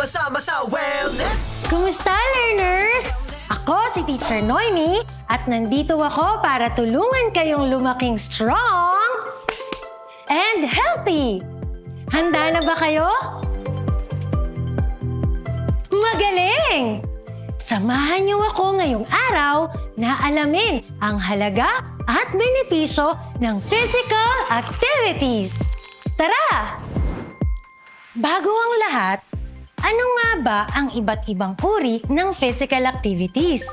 Sama-sama sa wellness. Kumusta, learners? Ako si Teacher Noemi at nandito ako para tulungan kayong lumaking strong and healthy. Handa na ba kayo? Magaling! Samahan niyo ako ngayong araw na alamin ang halaga at benepisyo ng physical activities. Tara! Bago ang lahat, ano nga ba ang iba't ibang uri ng physical activities?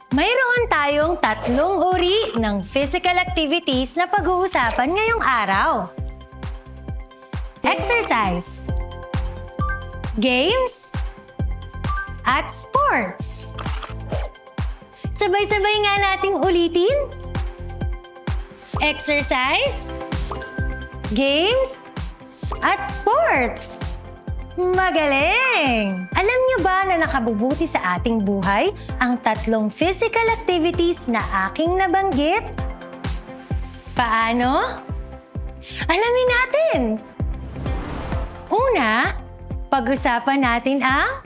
Mayroon tayong 3 uri ng physical activities na pag-uusapan ngayong araw. Exercise, games, at sports. Sabay-sabay nga nating ulitin. Exercise, games, at sports. Magaling! Alam niyo ba na nakabubuti sa ating buhay ang 3 physical activities na aking nabanggit? Paano? Alamin natin! Una, pag-usapan natin ang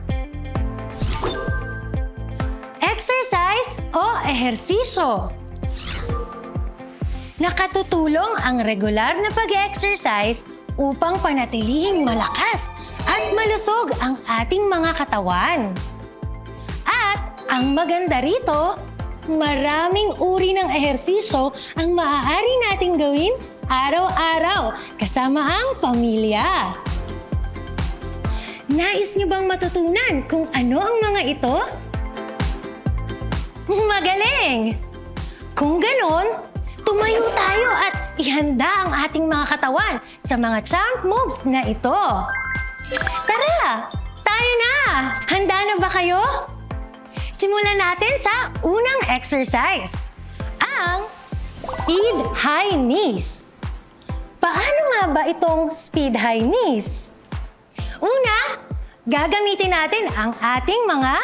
exercise o ehersisyo. Nakatutulong ang regular na pag-exercise upang panatilihing malakas at malusog ang ating mga katawan. At ang maganda rito, maraming uri ng ehersisyo ang maaari nating gawin araw-araw kasama ang pamilya. Nais niyo bang matutunan kung ano ang mga ito? Magaling! Kung ganon, tumayo tayo at ihanda ang ating mga katawan sa mga champ moves na ito. Tara! Tayo na! Handa na ba kayo? Simulan natin sa unang exercise, ang speed high knees. Paano nga ba itong speed high knees? Una, gagamitin natin ang ating mga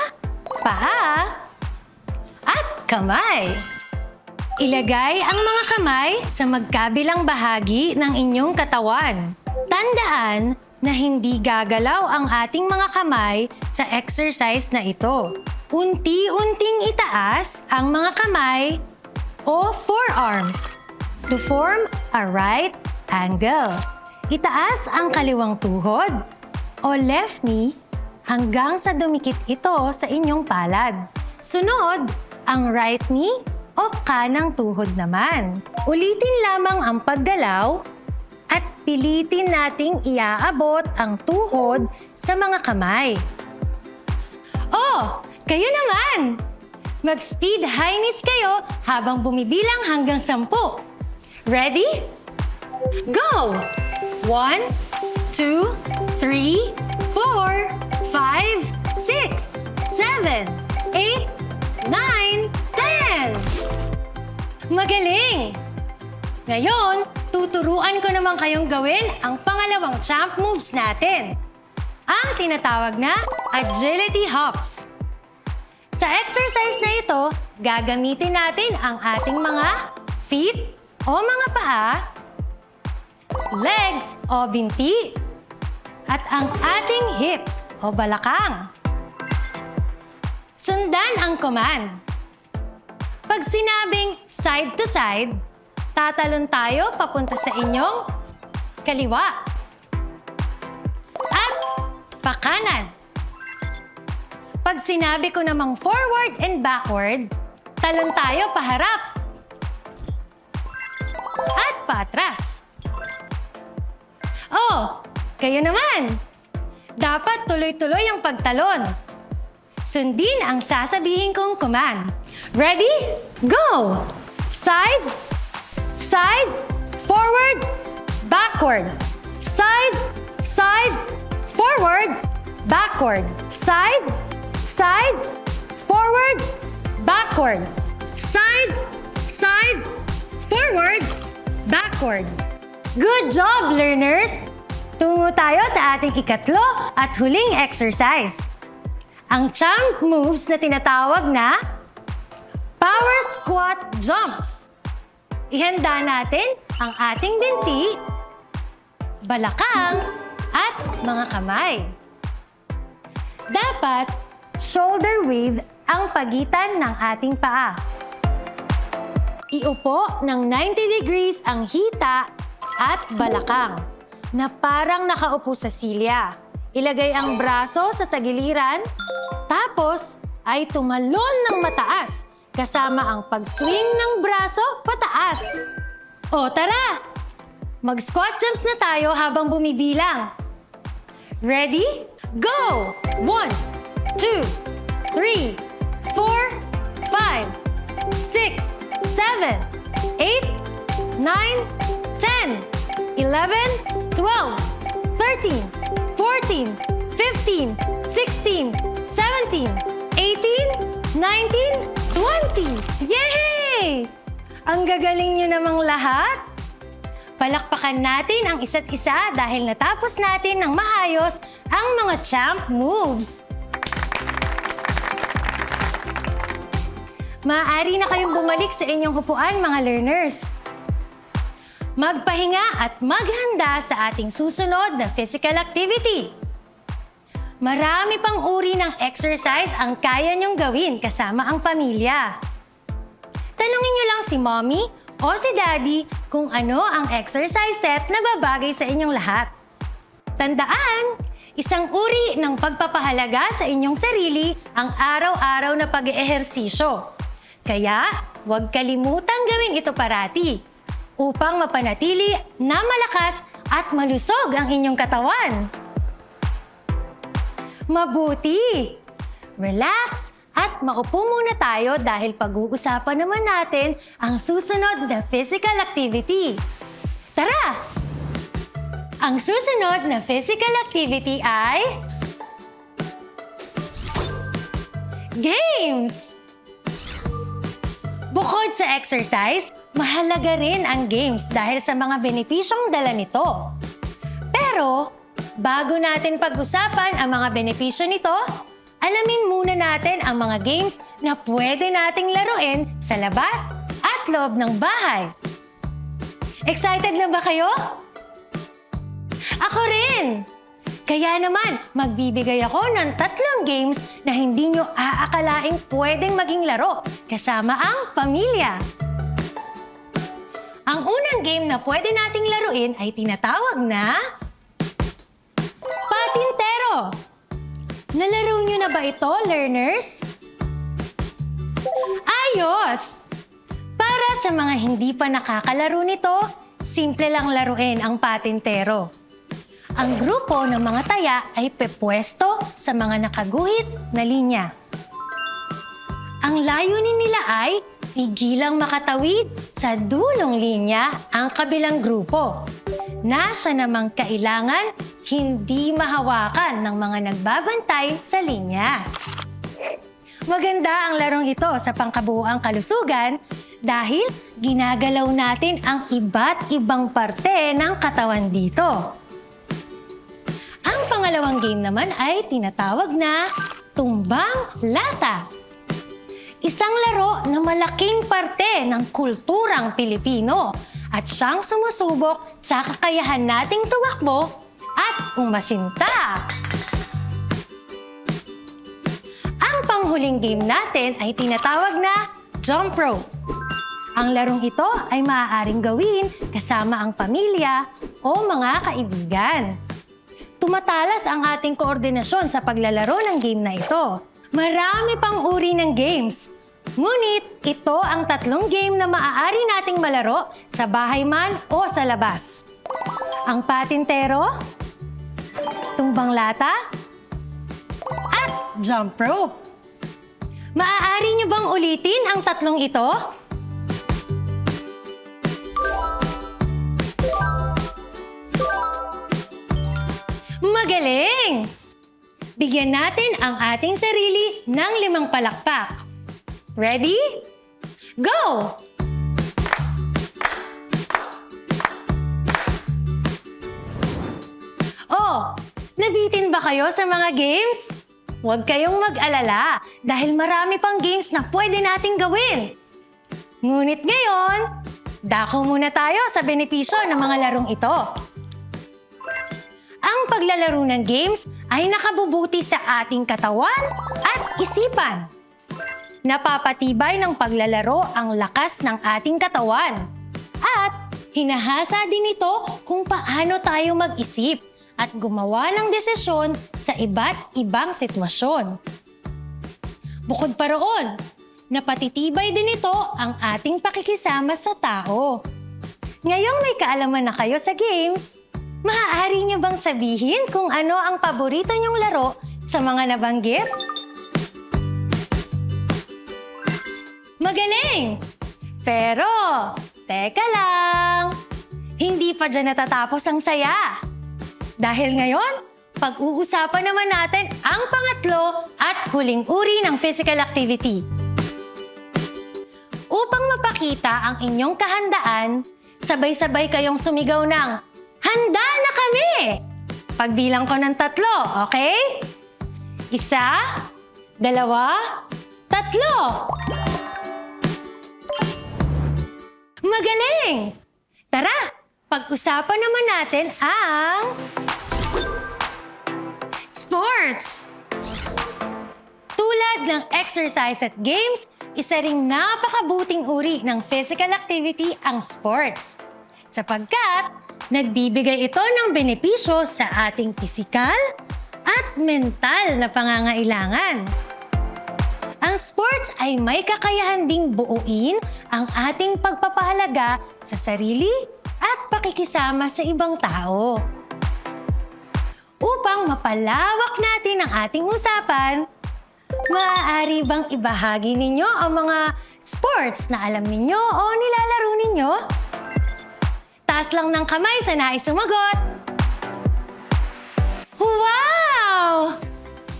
paa at kamay. Ilagay ang mga kamay sa magkabilang bahagi ng inyong katawan. Tandaan na hindi gagalaw ang ating mga kamay sa exercise na ito. Unti-unting itaas ang mga kamay o forearms to form a right angle. Itaas ang kaliwang tuhod o left knee hanggang sa dumikit ito sa inyong palad. Sunod, ang right knee o kanang tuhod naman. Ulitin lamang ang paggalaw at pilitin nating iaabot ang tuhod sa mga kamay. Oh, kayo naman! Mag-speed high knees kayo habang bumibilang hanggang 10. Ready? Go! 1, 2, 3, 4, 5, 6, 7, 8, 9, 10! Magaling! Ngayon, tuturuan ko naman kayong gawin ang pangalawang champ moves natin. Ang tinatawag na agility hops. Sa exercise na ito, gagamitin natin ang ating mga feet o mga paa, legs o binti, at ang ating hips o balakang. Sundan ang command. Pag sinabing side to side, tatalon tayo papunta sa inyong kaliwa. At pakanan. Pag sinabi ko namang forward and backward, talon tayo paharap. At patras. Oh, kayo naman. Dapat tuloy-tuloy ang pagtalon. Sundin ang sasabihin kong command. Ready? Go! Side, side, forward, backward. Side, side, forward, backward. Side, side, forward, backward. Side, side, forward, backward. Good job, learners! Tungo tayo sa ating ikatlo at huling exercise. Ang champ moves na tinatawag na power squat jumps. Ihanda natin ang ating binti balakang, at mga kamay. Dapat shoulder width ang pagitan ng ating paa. Iupo ng 90 degrees ang hita at balakang na parang nakaupo sa silya. Ilagay ang braso sa tagiliran, tapos ay tumalon ng mataas kasama ang pag-swing ng braso pataas. O tara! Mag-squat jumps na tayo habang bumibilang. Ready? Go! 1, 2, 3, 4, 5, 6, 7, 8, 9, 10, 11, 12, 13, 14, 15, 16, 17, 18, 19, 20! Yay! Ang gagaling nyo namang lahat! Palakpakan natin ang isa't isa dahil natapos natin ng maayos ang mga champ moves. Maaari na kayong bumalik sa inyong upuan, mga learners. Magpahinga at maghanda sa ating susunod na physical activity. Marami pang uri ng exercise ang kaya niyong gawin kasama ang pamilya. Tanungin niyo lang si Mommy o si Daddy kung ano ang exercise set na babagay sa inyong lahat. Tandaan, isang uri ng pagpapahalaga sa inyong sarili ang araw-araw na pag-eehersisyo. Kaya, huwag kalimutang gawin ito parati upang mapanatili na malakas at malusog ang inyong katawan. Mabuti! Relax at maupo muna tayo dahil pag-uusapan naman natin ang susunod na physical activity. Tara! Ang susunod na physical activity ay games! Bukod sa exercise, mahalaga rin ang games dahil sa mga benepisyong dala nito. Pero, bago natin pag-usapan ang mga benepisyo nito, alamin muna natin ang mga games na pwede nating laruin sa labas at loob ng bahay. Excited na ba kayo? Ako rin! Kaya naman, magbibigay ako ng 3 games na hindi nyo aakalaing pwedeng maging laro kasama ang pamilya. Ang unang game na pwede nating laruin ay tinatawag na Patintero. Nalaro nyo na ba ito, learners? Ayos! Para sa mga hindi pa nakakalaro nito, simple lang laruin ang patintero. Ang grupo ng mga taya ay pepwesto sa mga nakaguhit na linya. Ang layunin nila ay pigilang makatawid sa dulong linya ang kabilang grupo. Nasa namang kailangan hindi mahawakan ng mga nagbabantay sa linya. Maganda ang larong ito sa pangkabuuang kalusugan dahil ginagalaw natin ang iba't ibang parte ng katawan dito. Ang pangalawang game naman ay tinatawag na Tumbang Lata. Isang laro na malaking parte ng kulturang Pilipino at siyang sumusubok sa kakayahan nating tumakbo at umasinta. Ang panghuling game natin ay tinatawag na Jump Rope. Ang larong ito ay maaaring gawin kasama ang pamilya o mga kaibigan. Tumatalas ang ating koordinasyon sa paglalaro ng game na ito. Marami pang uri ng games. Ngunit ito ang 3 game na maaari nating malaro sa bahay man o sa labas. Ang patintero, tumbang lata, at jump rope. Maaari niyo bang ulitin ang 3 ito? Magaling! Bigyan natin ang ating sarili ng 5 palakpak. Ready? Go! Oh, nabitin ba kayo sa mga games? Huwag kayong mag-alala dahil marami pang games na pwede nating gawin. Ngunit ngayon, dako muna tayo sa benepisyo ng mga larong ito. paglalaro ng games ay nakabubuti sa ating katawan at isipan. Napapatibay ng paglalaro ang lakas ng ating katawan. At hinahasa din ito kung paano tayo mag-isip at gumawa ng desisyon sa iba't ibang sitwasyon. Bukod pa roon, napatitibay din ito ang ating pakikisama sa tao. Ngayong may kaalaman na kayo sa games, maaari niyo bang sabihin kung ano ang paborito niyong laro sa mga nabanggit? Magaling! Pero, teka lang, hindi pa dyan natatapos ang saya. Dahil ngayon, pag-uusapan naman natin ang pangatlo at huling uri ng physical activity. Upang mapakita ang inyong kahandaan, sabay-sabay kayong sumigaw ng, "Handa na kami!" Pagbilang ko ng 3, okay? 1, 2, 3. Magaling! Tara, pag-usapan naman natin ang sports! Tulad ng exercise at games, isa ring napakabuting uri ng physical activity ang sports. Sapagkat nagbibigay ito ng benepisyo sa ating pisikal at mental na pangangailangan. Ang sports ay may kakayahan ding buuin ang ating pagpapahalaga sa sarili at pakikisama sa ibang tao. Upang mapalawak natin ang ating usapan, maaari bang ibahagi ninyo ang mga sports na alam ninyo o nilalaro ninyo? Taas lang ng kamay sa nais sumagot. Wow!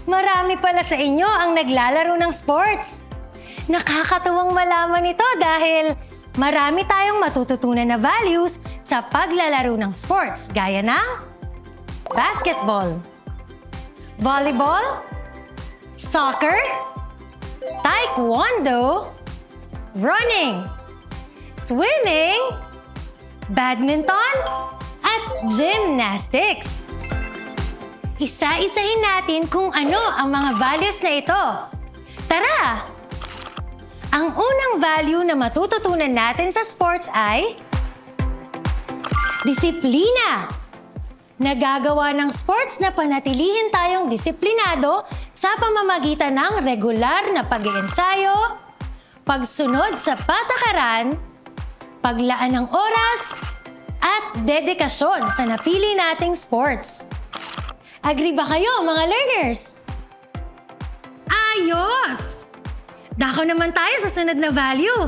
Marami pala sa inyo ang naglalaro ng sports. Nakakatuwang malaman ito dahil marami tayong matututunan na values sa paglalaro ng sports gaya ng basketball, volleyball, soccer, taekwondo, running, swimming, badminton, at gymnastics. Isa-isahin natin kung ano ang mga values na ito. Tara! Ang unang value na matututunan natin sa sports ay disiplina. Nagagawa ng sports na panatilihin tayong disiplinado sa pamamagitan ng regular na pag-iensayo, pagsunod sa patakaran, paglaan ng oras, at dedikasyon sa napili nating sports. Agree ba kayo, mga learners? Ayos! Dako naman tayo sa sunod na value.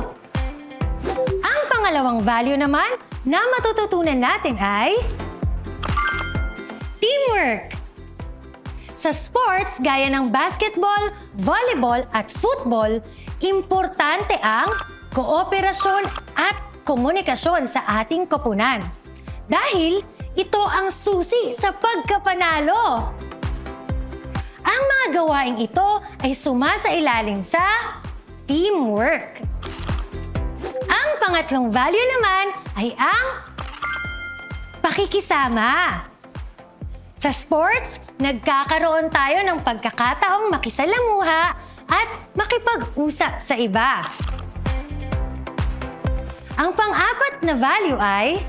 Ang pangalawang value naman na matututunan natin ay teamwork. Sa sports gaya ng basketball, volleyball at football, importante ang kooperasyon at komunikasyon sa ating koponan. Dahil ito ang susi sa pagkapanalo. Ang mga gawaing ito ay sumasailalim sa teamwork. Ang pangatlong value naman ay ang pakikisama. Sa sports, nagkakaroon tayo ng pagkakataong makisalamuha at makipag-usap sa iba. Ang pang-apat na value ay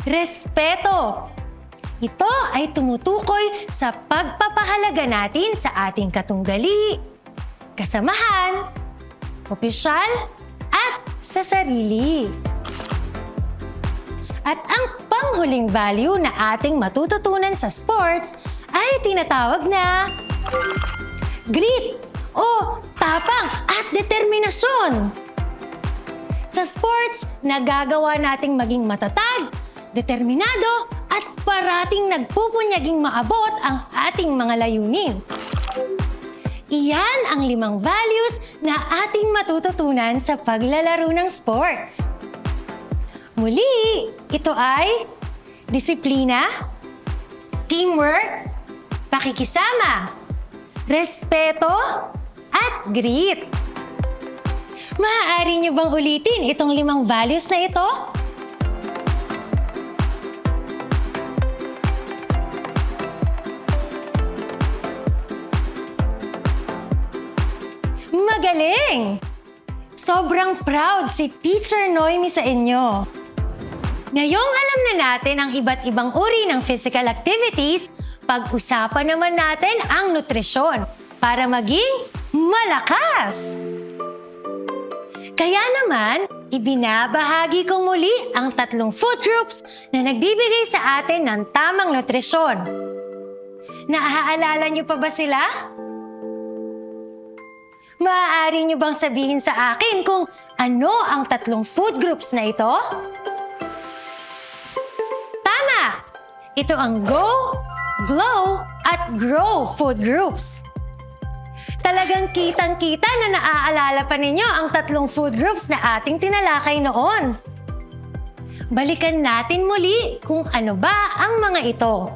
respeto. Ito ay tumutukoy sa pagpapahalaga natin sa ating katunggali, kasamahan, opisyal, at sa sarili. At ang panghuling value na ating matututunan sa sports ay tinatawag na grit o tapang at determinasyon. Sa sports, nagagawa nating maging matatag, determinado, at parating nagpupunyaging maabot ang ating mga layunin. Iyan ang 5 values na ating matututunan sa paglalaro ng sports. Muli, ito ay disiplina, teamwork, pakikisama, respeto, at grit. Maaari niyo bang ulitin itong 5 values na ito? Magaling! Sobrang proud si Teacher Noemi sa inyo. Ngayong alam na natin ang iba't ibang uri ng physical activities, pag-usapan naman natin ang nutrisyon para maging malakas. Kaya naman, ibinabahagi ko muli ang 3 food groups na nagbibigay sa atin ng tamang nutrisyon. Naaalala niyo pa ba sila? Maaari niyo bang sabihin sa akin kung ano ang 3 food groups na ito? Tama! Ito ang Go, Glow, at Grow food groups. Talagang kitang-kita na naaalala pa ninyo ang 3 food groups na ating tinalakay noon. Balikan natin muli kung ano ba ang mga ito.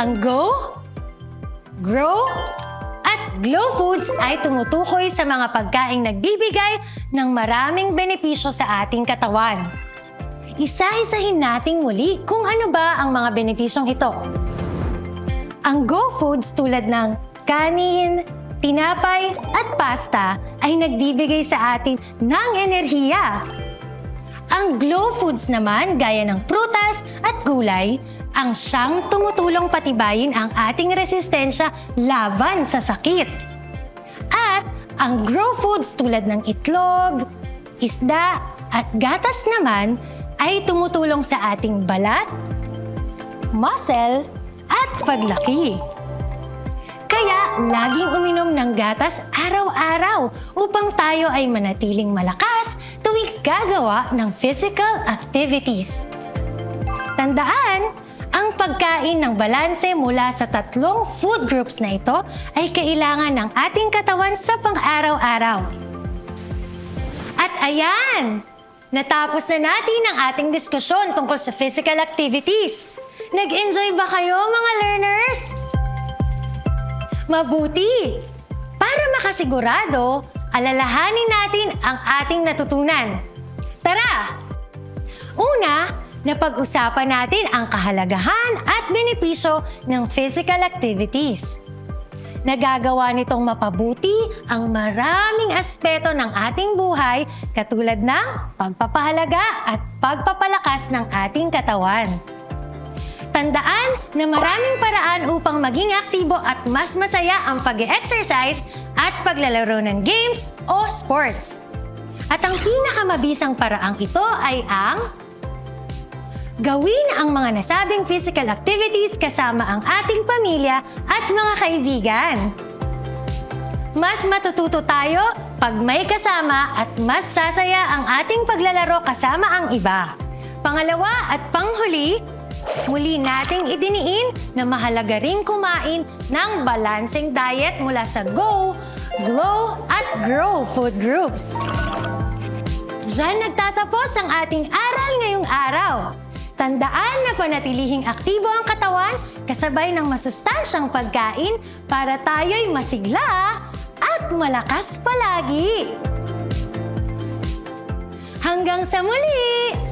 Ang Go, Grow, at Glow foods ay tumutukoy sa mga pagkaing nagbibigay ng maraming benepisyo sa ating katawan. Isa-isahin nating muli kung ano ba ang mga benepisyong ito. Ang Go foods tulad ng kanin, tinapay, at pasta ay nagbibigay sa atin ng enerhiya. Ang Glow foods naman, gaya ng prutas at gulay, ang siyang tumutulong patibayin ang ating resistensya laban sa sakit. At ang Grow foods tulad ng itlog, isda, at gatas naman ay tumutulong sa ating balat, muscle, at paglaki. Kaya laging uminom ng gatas araw-araw upang tayo ay manatiling malakas tuwing gagawa ng physical activities. Tandaan, ang pagkain ng balanse mula sa 3 food groups na ito ay kailangan ng ating katawan sa pang-araw-araw. At ayan! Natapos na natin ang ating diskusyon tungkol sa physical activities. Nag-enjoy ba kayo, mga learners? Mabuti! Para makasigurado, alalahanin natin ang ating natutunan. Tara! Una, napag-usapan natin ang kahalagahan at benepisyo ng physical activities. Nagagawa nitong mapabuti ang maraming aspeto ng ating buhay katulad ng pagpapahalaga at pagpapalakas ng ating katawan. Tandaan na maraming paraan upang maging aktibo at mas masaya ang pag-e-exercise at paglalaro ng games o sports. At ang pinakamabisang paraang ito ay ang gawin ang mga nasabing physical activities kasama ang ating pamilya at mga kaibigan. Mas matututo tayo pag may kasama at mas sasaya ang ating paglalaro kasama ang iba. Pangalawa at panghuli, muli nating idiniin na mahalaga ring kumain ng balancing diet mula sa Go, Glow at Grow food groups. Diyan nagtatapos ang ating aral ngayong araw. Tandaan na panatilihing aktibo ang katawan kasabay ng masustansyang pagkain para tayo'y masigla at malakas palagi. Hanggang sa muli!